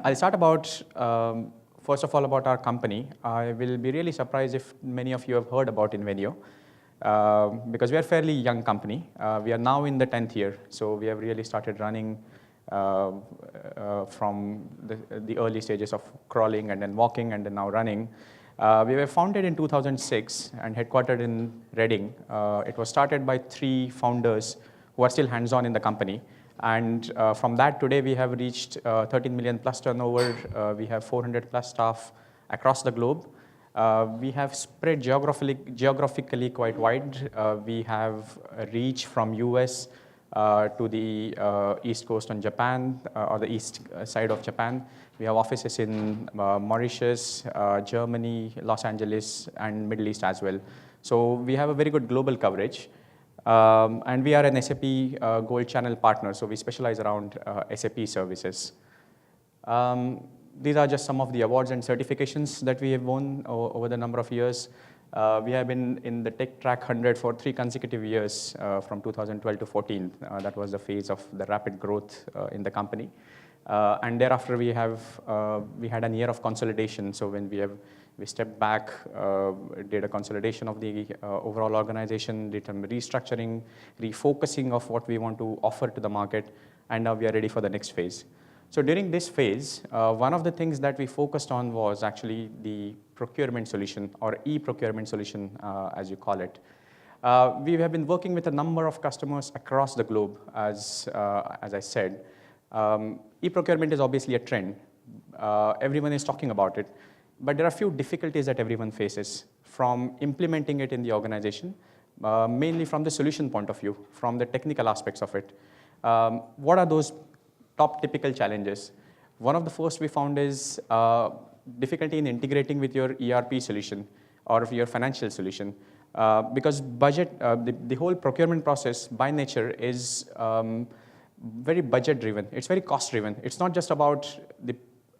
I'll start about, first of all, about our company. I will be really surprised if many of you have heard about Invenio, because we are a fairly young company. We are now in the 10th year, so we have really started running from the early stages of crawling and then walking and then now running. We were founded in 2006 and headquartered in Reading. It was started by 3 founders who are still hands-on in the company. And from that, today we have reached 13 million plus turnover. We have 400 plus staff across the globe. We have spread geographically quite wide. We have a reach from US to the east coast on Japan, or the east side of Japan. We have offices in Mauritius, Germany, Los Angeles, and Middle East as well. So we have a very good global coverage. And we are an SAP Gold Channel partner, so we specialize around SAP services. These are just some of the awards and certifications that we have won over the number of years. We have been in the Tech Track 100 for 3 consecutive years, from 2012 to 14. That was the phase of the rapid growth in the company. And thereafter, we had a year of consolidation. So when we stepped back, did a consolidation of the overall organization, did some restructuring, refocusing of what we want to offer to the market, and now we are ready for the next phase. So during this phase, one of the things that we focused on was actually the procurement solution, or e-procurement solution, as you call it. We have been working with a number of customers across the globe, as I said. E-procurement is obviously a trend. Everyone is talking about it. But there are a few difficulties that everyone faces from implementing it in the organization, mainly from the solution point of view, from the technical aspects of it. What are those top typical challenges? One of the first we found is difficulty in integrating with your ERP solution or your financial solution. Because budget, the whole procurement process by nature is very budget driven. It's very cost driven. It's not just about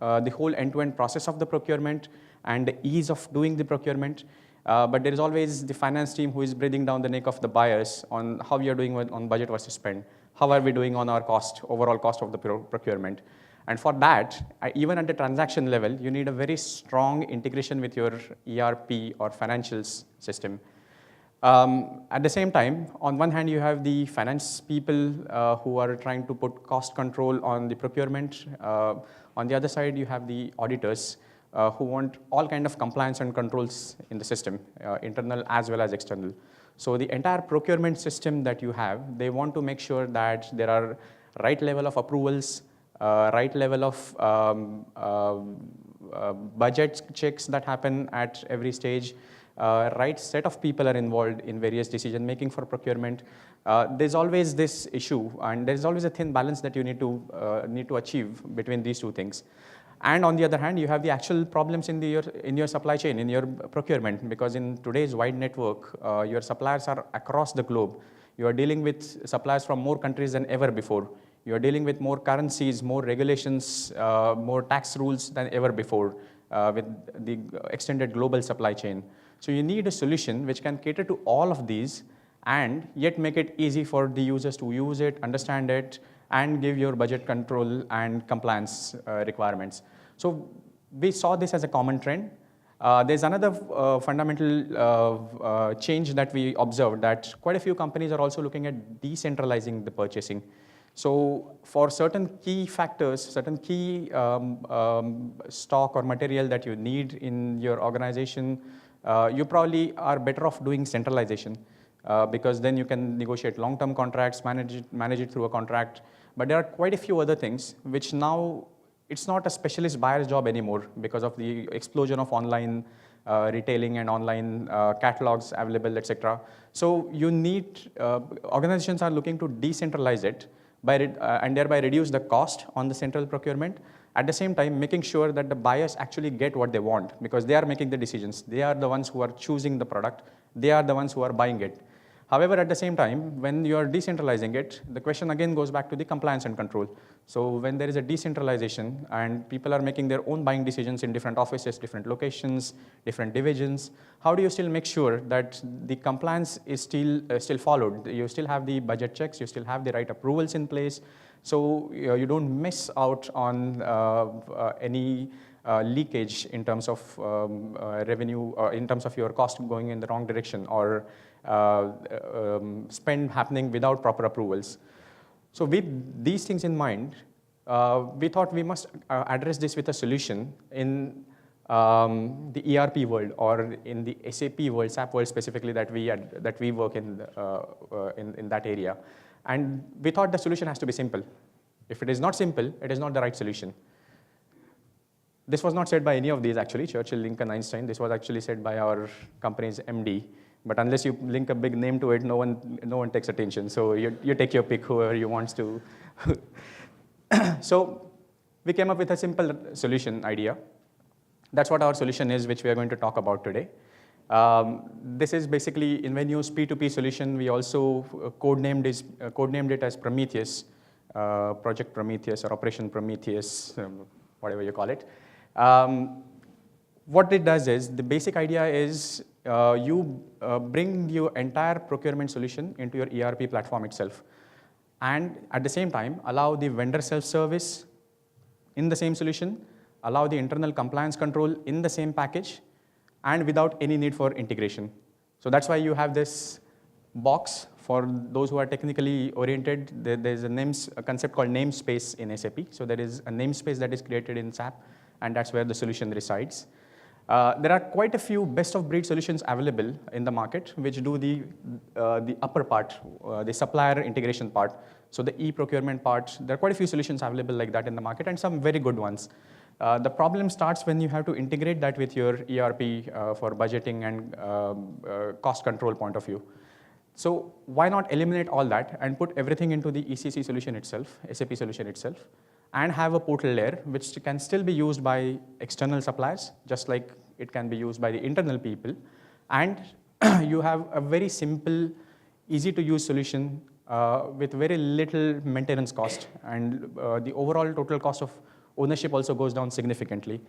the whole end-to-end process of the procurement and the ease of doing the procurement, but there is always the finance team who is breathing down the neck of the buyers on how we are doing on budget versus spend. How are we doing on our cost, overall cost of the procurement? And for that, even at the transaction level, you need a very strong integration with your ERP or financials system. At the same time, on one hand, you have the finance people who are trying to put cost control on the procurement. On the other side, you have the auditors who want all kind of compliance and controls in the system, internal as well as external. So the entire procurement system that you have, they want to make sure that there are right level of approvals, right level of budget checks that happen at every stage, right set of people are involved in various decision making for procurement. There's always this issue, and there's always a thin balance that you need to achieve between these 2 things. And on the other hand, you have the actual problems in your supply chain, in your procurement, because in today's wide network, your suppliers are across the globe. You are dealing with suppliers from more countries than ever before. You are dealing with more currencies, more regulations, more tax rules than ever before with the extended global supply chain. So you need a solution which can cater to all of these and yet make it easy for the users to use it, understand it, and give your budget control and compliance requirements. So we saw this as a common trend. There's another fundamental change that we observed, that quite a few companies are also looking at decentralizing the purchasing. So for certain key factors, certain key stock or material that you need in your organization, you probably are better off doing centralization because then you can negotiate long-term contracts, manage it through a contract. But there are quite a few other things which now it's not a specialist buyer's job anymore because of the explosion of online retailing and online catalogs available, etc. So you need, organizations are looking to decentralize it and thereby reduce the cost on the central procurement. At the same time, making sure that the buyers actually get what they want because they are making the decisions. They are the ones who are choosing the product. They are the ones who are buying it. However, at the same time, when you are decentralizing it, the question again goes back to the compliance and control. So when there is a decentralization and people are making their own buying decisions in different offices, different locations, different divisions, how do you still make sure that the compliance is still followed? You still have the budget checks, you still have the right approvals in place, so you don't miss out on any leakage in terms of revenue, or in terms of your cost going in the wrong direction, or spend happening without proper approvals. So with these things in mind, we thought we must address this with a solution in the ERP world, or in the SAP world, SAP world specifically, that we work in that area. And we thought the solution has to be simple. If it is not simple, it is not the right solution. This was not said by any of these, actually, Churchill, Lincoln, Einstein. This was actually said by our company's MD. But unless you link a big name to it, no one takes attention. So you take your pick, whoever you want to. So we came up with a simple solution idea. That's what our solution is, which we are going to talk about today. This is basically Invenio's P2P solution. We also codenamed it as Prometheus, Project Prometheus or Operation Prometheus, whatever you call it. What it does is, the basic idea is you bring your entire procurement solution into your ERP platform itself. And at the same time, allow the vendor self-service in the same solution, allow the internal compliance control in the same package, and without any need for integration. So that's why you have this box. For those who are technically oriented, there's a concept called namespace in SAP. So there is a namespace that is created in SAP, and that's where the solution resides. There are quite a few best-of-breed solutions available in the market, which do the upper part, the supplier integration part. So the e-procurement part, there are quite a few solutions available like that in the market, and some very good ones. The problem starts when you have to integrate that with your ERP for budgeting and cost control point of view. So why not eliminate all that and put everything into the ECC solution itself, SAP solution itself, and have a portal layer which can still be used by external suppliers, just like it can be used by the internal people. And you have a very simple, easy to use solution with very little maintenance cost, and the overall total cost of ownership also goes down significantly.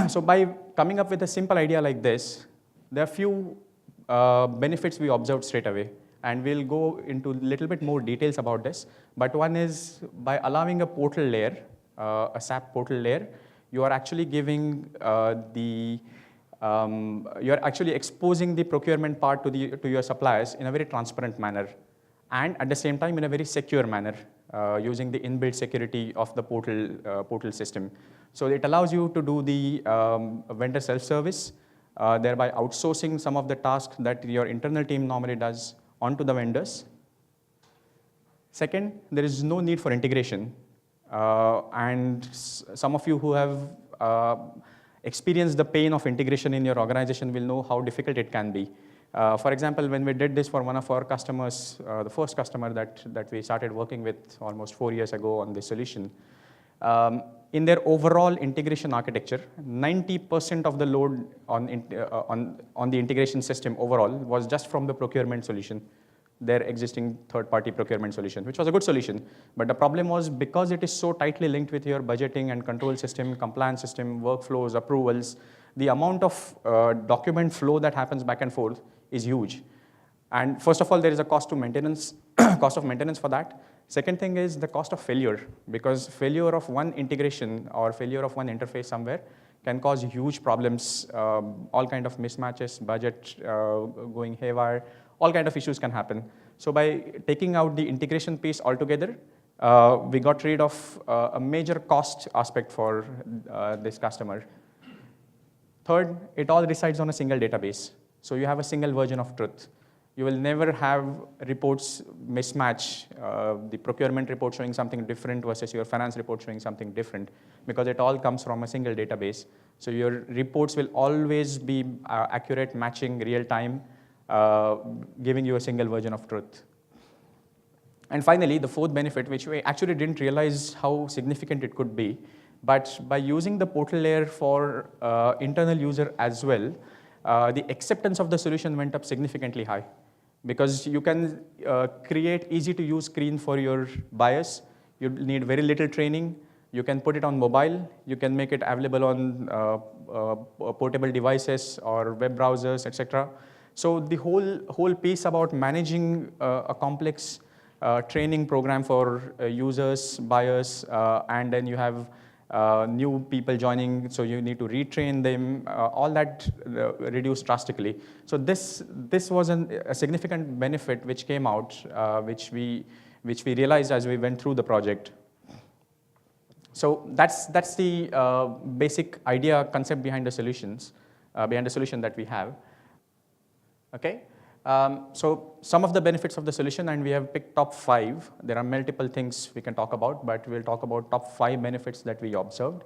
So by coming up with a simple idea like this, there are few benefits we observed straight away. And we'll go into a little bit more details about this. But one is, by allowing a portal layer, a SAP portal layer, you are actually giving you're actually exposing the procurement part to your suppliers in a very transparent manner, and at the same time in a very secure manner, using the inbuilt security of the portal system. So it allows you to do the vendor self-service, thereby outsourcing some of the tasks that your internal team normally does onto the vendors. Second, there is no need for integration. And some of you who have experienced the pain of integration in your organization will know how difficult it can be. For example, when we did this for one of our customers, the first customer that we started working with almost 4 years ago on this solution, in their overall integration architecture, 90% of the load on the integration system overall was just from the procurement solution, their existing third-party procurement solution, which was a good solution. But the problem was, because it is so tightly linked with your budgeting and control system, compliance system, workflows, approvals, the amount of document flow that happens back and forth is huge. And first of all, there is a cost of maintenance for that. Second thing is the cost of failure, because failure of one integration or failure of one interface somewhere can cause huge problems, all kind of mismatches, budget going haywire, all kind of issues can happen. So by taking out the integration piece altogether, we got rid of a major cost aspect for this customer. Third, it all resides on a single database. So you have a single version of truth. You will never have reports mismatch, the procurement report showing something different versus your finance report showing something different, because it all comes from a single database. So your reports will always be accurate, matching, real time, giving you a single version of truth. And finally, the fourth benefit, which we actually didn't realize how significant it could be, but by using the portal layer for internal user as well, the acceptance of the solution went up significantly high. because you can create easy to use screen for your buyers. You need very little training. You can put it on mobile. You can make it available on portable devices or web browsers, etc. So the whole piece about managing a complex training program for users, buyers, and then you have new people joining, so you need to retrain them, all that reduced drastically. So this was a significant benefit which came out, which we realized as we went through the project. So that's the basic idea, concept behind the solutions, behind the solution that we have. Okay. So some of the benefits of the solution, and we have picked top 5. There are multiple things we can talk about, but we'll talk about top 5 benefits that we observed.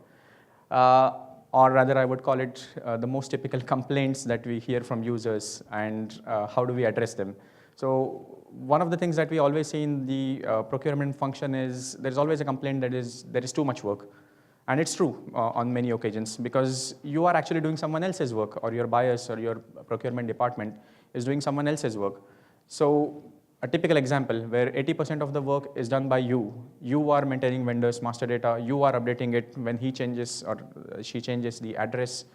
Or rather, I would call it the most typical complaints that we hear from users, and how do we address them. So one of the things that we always see in the procurement function is there's always a complaint that there is too much work. And it's true on many occasions, because you are actually doing someone else's work, or your buyers or your procurement department is doing someone else's work. So a typical example where 80% of the work is done by you. You are maintaining vendors' master data. You are updating it when he changes or she changes the address.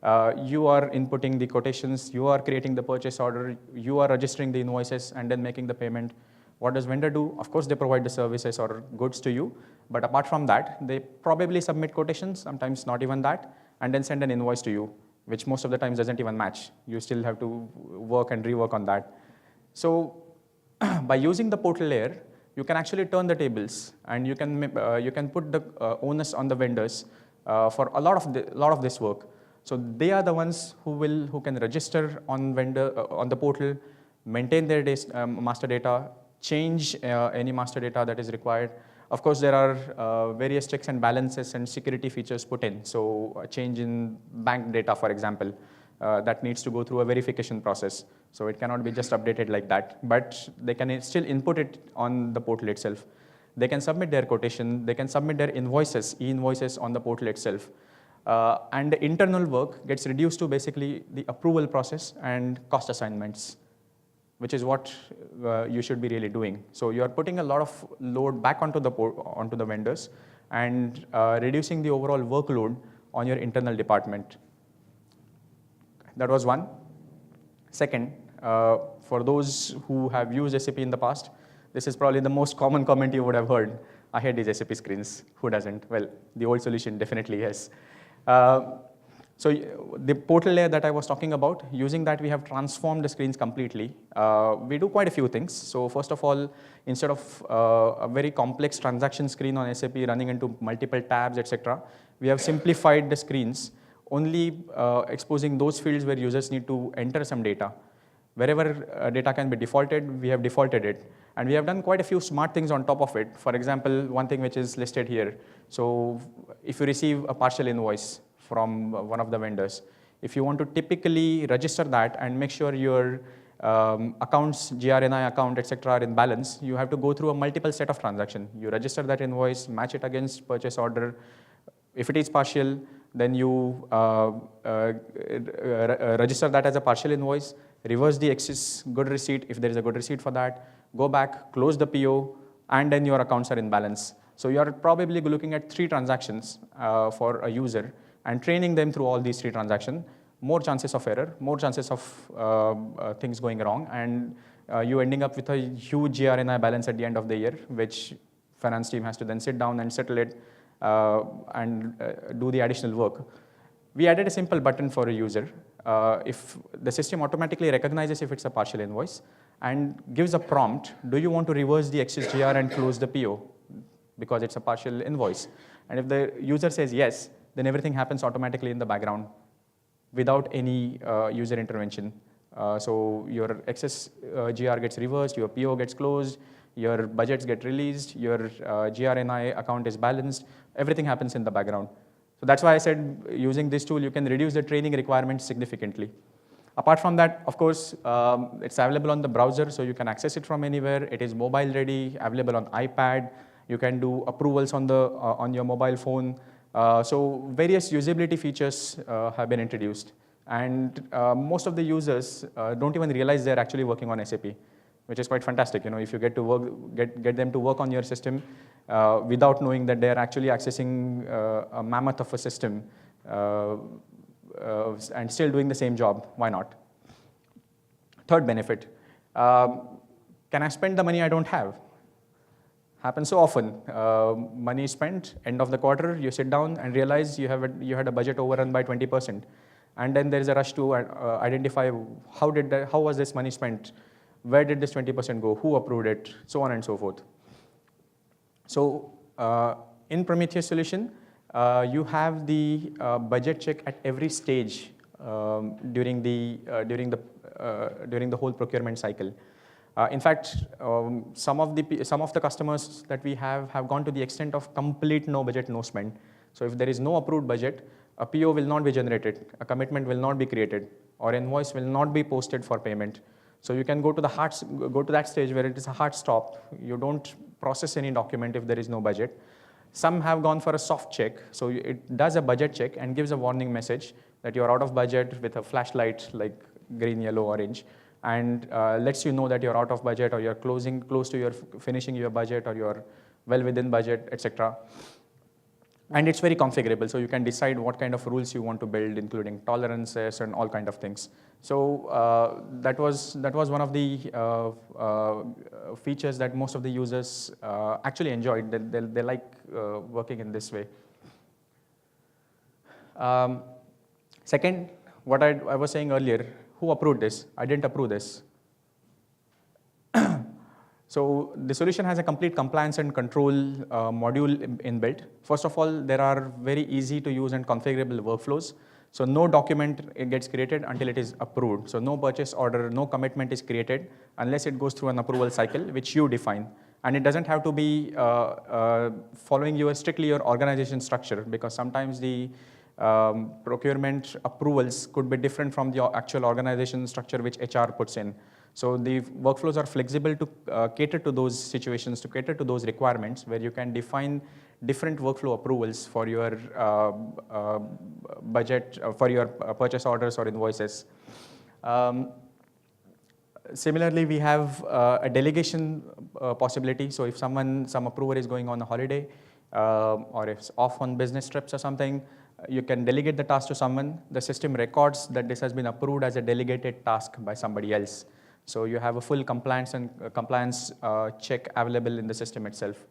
You are inputting the quotations. You are creating the purchase order. You are registering the invoices and then making the payment. What does vendor do? Of course, they provide the services or goods to you. But apart from that, they probably submit quotations, sometimes not even that, and then send an invoice to you, which most of the times doesn't even match. You still have to work and rework on that. So by using the portal layer, you can actually turn the tables, and you can put the onus on the vendors for a lot of this work. So they are the ones who can register on the portal, maintain their master data, change any master data that is required. Of course, there are various checks and balances and security features put in. So a change in bank data, for example, that needs to go through a verification process. So it cannot be just updated like that. But they can still input it on the portal itself. They can submit their quotation. They can submit their invoices, e-invoices on the portal itself. And the internal work gets reduced to basically the approval process and cost assignments, which is what you should be really doing. So you are putting a lot of load back onto the vendors and reducing the overall workload on your internal department. That was one. Second, for those who have used SAP in the past, this is probably the most common comment you would have heard. I hate these SAP screens. Who doesn't? Well, the old solution definitely yes. So the portal layer that I was talking about, using that we have transformed the screens completely. We do quite a few things. So first of all, instead of a very complex transaction screen on SAP running into multiple tabs, etc., we have simplified the screens, only exposing those fields where users need to enter some data. Wherever data can be defaulted, we have defaulted it. And we have done quite a few smart things on top of it. For example, one thing which is listed here. So if you receive a partial invoice from one of the vendors, if you want to typically register that and make sure your accounts, GRNI account, etc. are in balance, you have to go through a multiple set of transactions. You register that invoice, match it against purchase order. If it is partial, then you register that as a partial invoice, reverse the excess good receipt if there is a good receipt for that, go back, close the PO, and then your accounts are in balance. So you are probably looking at 3 transactions for a user and training them through all these 3 transactions. More chances of error, more chances of things going wrong, and you ending up with a huge GRNI balance at the end of the year, which finance team has to then sit down and settle it and do the additional work. We added a simple button for a user. If the system automatically recognizes if it's a partial invoice and gives a prompt, do you want to reverse the excess GR and close the PO because it's a partial invoice? And if the user says yes, then everything happens automatically in the background without any user intervention. So your excess GR gets reversed, your PO gets closed, your budgets get released, your GRNI account is balanced, everything happens in the background. So that's why I said using this tool, you can reduce the training requirements significantly. Apart from that, of course, it's available on the browser, so you can access it from anywhere. It is mobile ready, available on iPad. You can do approvals on your mobile phone. So various usability features have been introduced. And most of the users don't even realize they're actually working on SAP. which is quite fantastic. If you get to work, get them to work on your system without knowing that they are actually accessing a mammoth of a system and still doing the same job, why not? Third benefit, can I spend the money I don't have? Happens so often. Money spent, end of the quarter, you sit down and realize you had a budget overrun by 20%. And then there is a rush to identify how was this money spent? Where did this 20% go? Who approved it? So on and so forth. So in Prometheus solution, you have the budget check at every stage during the whole procurement cycle. In fact, some of the customers that we have gone to the extent of complete no budget, no spend. So if there is no approved budget, a PO will not be generated, a commitment will not be created, or invoice will not be posted for payment. So you can go to that stage where it is a hard stop. You don't process any document if there is no budget. Some have gone for a soft check. So it does a budget check and gives a warning message that you're out of budget with a flashlight like green, yellow, orange, and lets you know that you're out of budget, or you're close to your finishing your budget, or you're well within budget, etc. And it's very configurable, so you can decide what kind of rules you want to build, including tolerances and all kind of things. So that was one of the features that most of the users actually enjoyed. They like working in this way. Second, what I was saying earlier, who approved this? I didn't approve this. So the solution has a complete compliance and control module inbuilt. First of all, there are very easy to use and configurable workflows. So no document gets created until it is approved. So no purchase order, no commitment is created unless it goes through an approval cycle, which you define. And it doesn't have to be following strictly your organization structure, because sometimes the procurement approvals could be different from the actual organization structure which HR puts in. So the workflows are flexible to cater to those situations, to cater to those requirements, where you can define different workflow approvals for your budget, for your purchase orders or invoices. Similarly, we have a delegation possibility. So if some approver is going on a holiday or if it's off on business trips or something, you can delegate the task to someone. The system records that this has been approved as a delegated task by somebody else. So you have a full compliance check available in the system itself.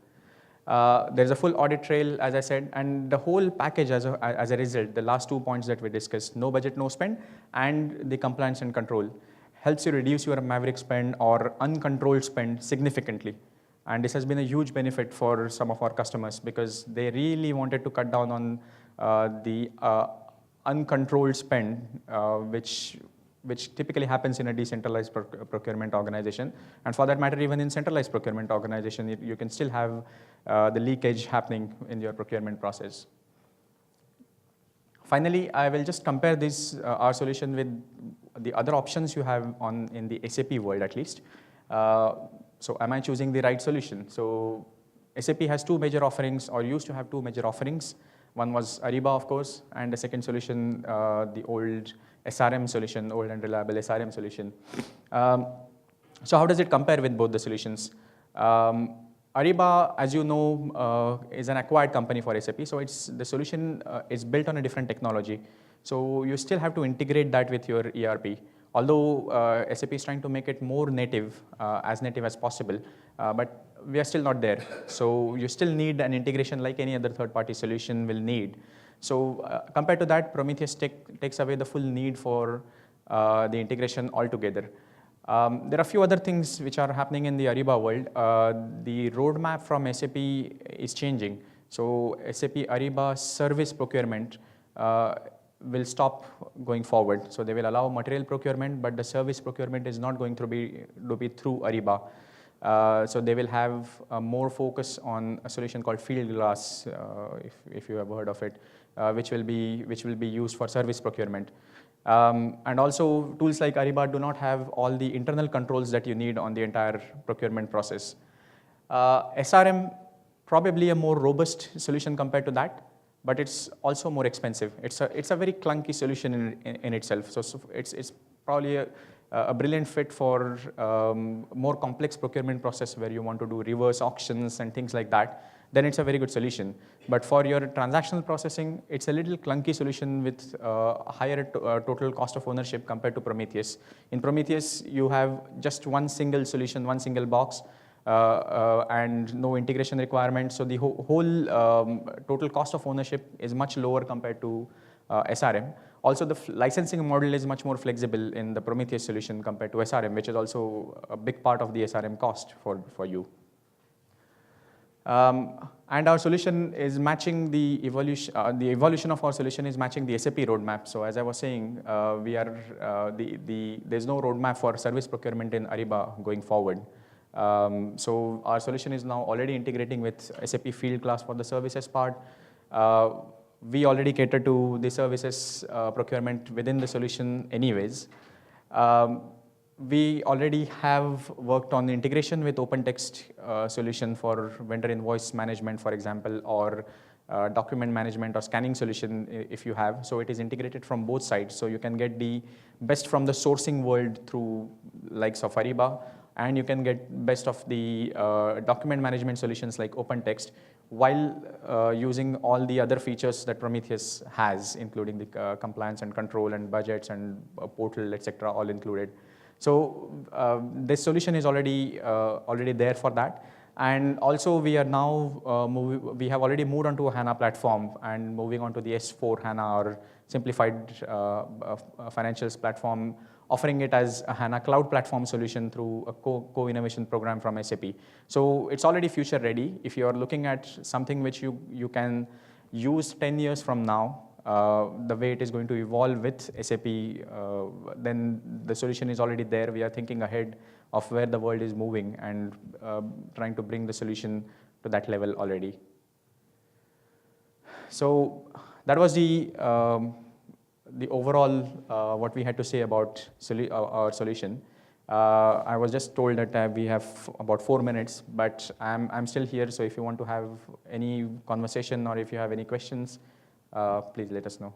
There's a full audit trail, as I said, and the whole package as a result, the last 2 points that we discussed, no budget, no spend, and the compliance and control, helps you reduce your Maverick spend or uncontrolled spend significantly. And this has been a huge benefit for some of our customers, because they really wanted to cut down on the uncontrolled spend, which typically happens in a decentralized procurement organization. And for that matter, even in centralized procurement organization, you can still have the leakage happening in your procurement process. Finally, I will just compare our solution with the other options you have in the SAP world, at least. So am I choosing the right solution? So SAP has two major offerings, or used to have two major offerings. One was Ariba, of course, and the second solution, the old SRM solution, old and reliable SRM solution. So how does it compare with both the solutions? Ariba, as you know, is an acquired company for SAP, so the solution is built on a different technology. So you still have to integrate that with your ERP. Although SAP is trying to make it more native, as native as possible, but we are still not there. So you still need an integration like any other third-party solution will need. So compared to that, Prometheus takes away the full need for the integration altogether. There are a few other things which are happening in the Ariba world. The roadmap from SAP is changing. So SAP Ariba service procurement will stop going forward. So they will allow material procurement, but the service procurement is not going to be through Ariba. So they will have more focus on a solution called Fieldglass, if you have heard of it, which will be used for service procurement. And also, tools like Ariba do not have all the internal controls that you need on the entire procurement process. SRM, probably a more robust solution compared to that, but it's also more expensive. It's a very clunky solution in itself. So it's probably a brilliant fit for more complex procurement process where you want to do reverse auctions and things like that, then it's a very good solution. But for your transactional processing, it's a little clunky solution with higher total cost of ownership compared to Prometheus. In Prometheus, you have just one single solution, one single box, and no integration requirements. So the whole total cost of ownership is much lower compared to SRM. Also, the licensing model is much more flexible in the Prometheus solution compared to SRM, which is also a big part of the SRM cost for you. And our solution is matching the evolution of our solution is matching the SAP roadmap. So as I was saying, there's no roadmap for service procurement in Ariba going forward. So our solution is now already integrating with SAP Field Class for the services part. We already cater to the services procurement within the solution anyways. We already have worked on the integration with OpenText solution for vendor invoice management, for example, or document management or scanning solution if you have. So it is integrated from both sides. So you can get the best from the sourcing world through likes of Ariba, and you can get best of the document management solutions like OpenText, while using all the other features that Prometheus has, including the compliance and control and budgets and portal, etc., all included. So this solution is already there for that. And also we are now, we have already moved onto a HANA platform and moving on to the S4 HANA or simplified financials platform, offering it as a HANA cloud platform solution through a co-innovation program from SAP. So it's already future ready. If you're looking at something which you can use 10 years from now, the way it is going to evolve with SAP, then the solution is already there. We are thinking ahead of where the world is moving and trying to bring the solution to that level already. So that was the overall what we had to say about our solution. I was just told that we have about 4 minutes, but I'm still here. So if you want to have any conversation or if you have any questions, please let us know.